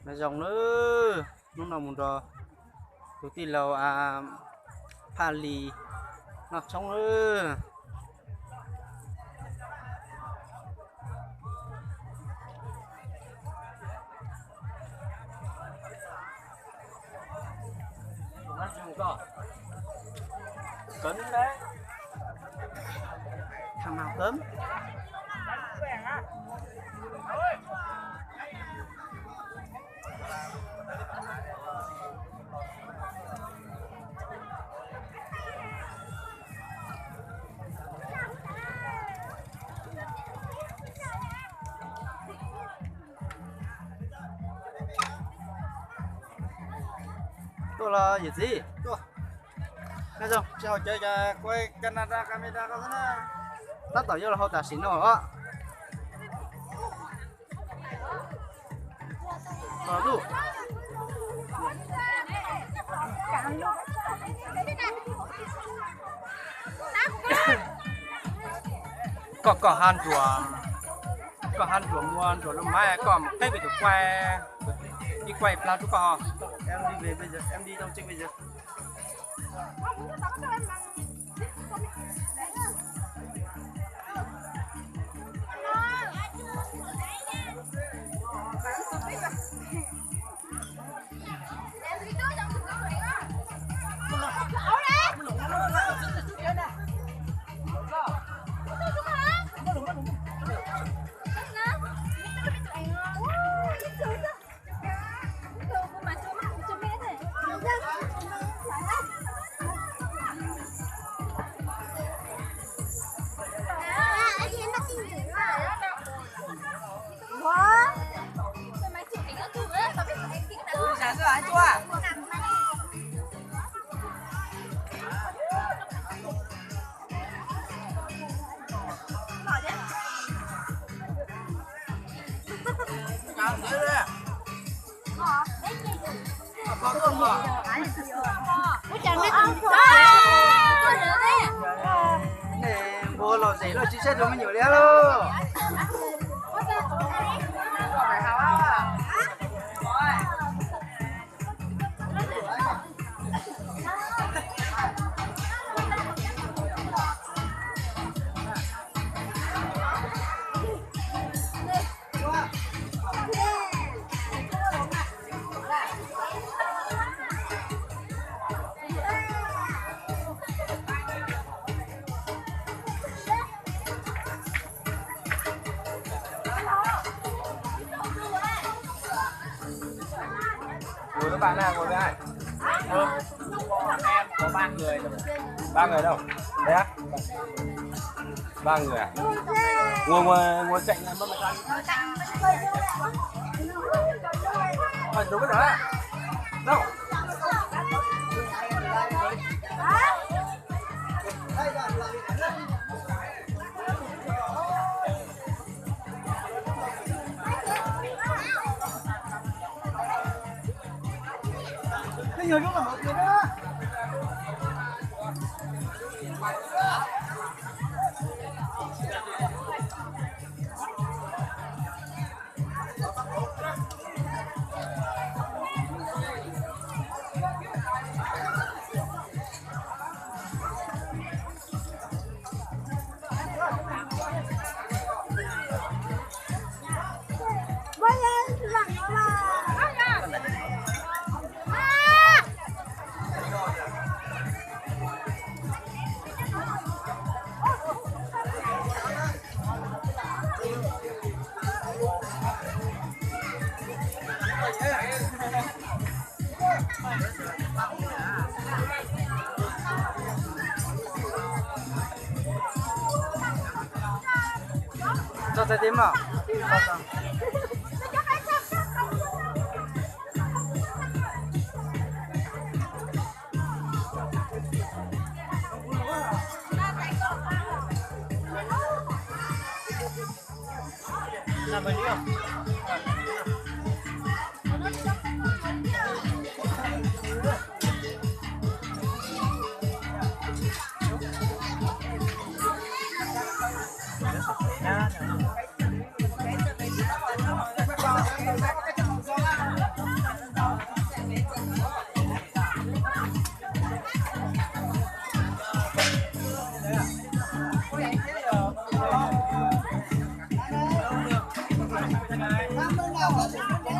là dòng nữa lúc nào muốn rồi đầu tiên là pha lì nó xong nữa nó dùng co cấn đấy thằng nào cấm tôi là gì tôi nghe không chào chơi quay Canada camera có thế nào tắt tỏ vô là hậu tả xỉn rồi á tu có han chùa mua chùa lông mai có một cái bị được đi quay plan chú con em đi về bây giờ em đi trong trinh bây giờ vô lò gì rồi chị sẽ dùng nhiều lẽ luôn ngồi các bạn nào ngồi với ai? Em có 3 người đâu? Đấy á? 3 người à? Ngồi cạnh em mất mặt anh. Đúng cái đó à? Đâu? nhiều lúc là một người đó cho trái tim nào làm bao nhiêu Hãy subscribe cho kênh Ghiền Mì Gõ để không bỏ lỡ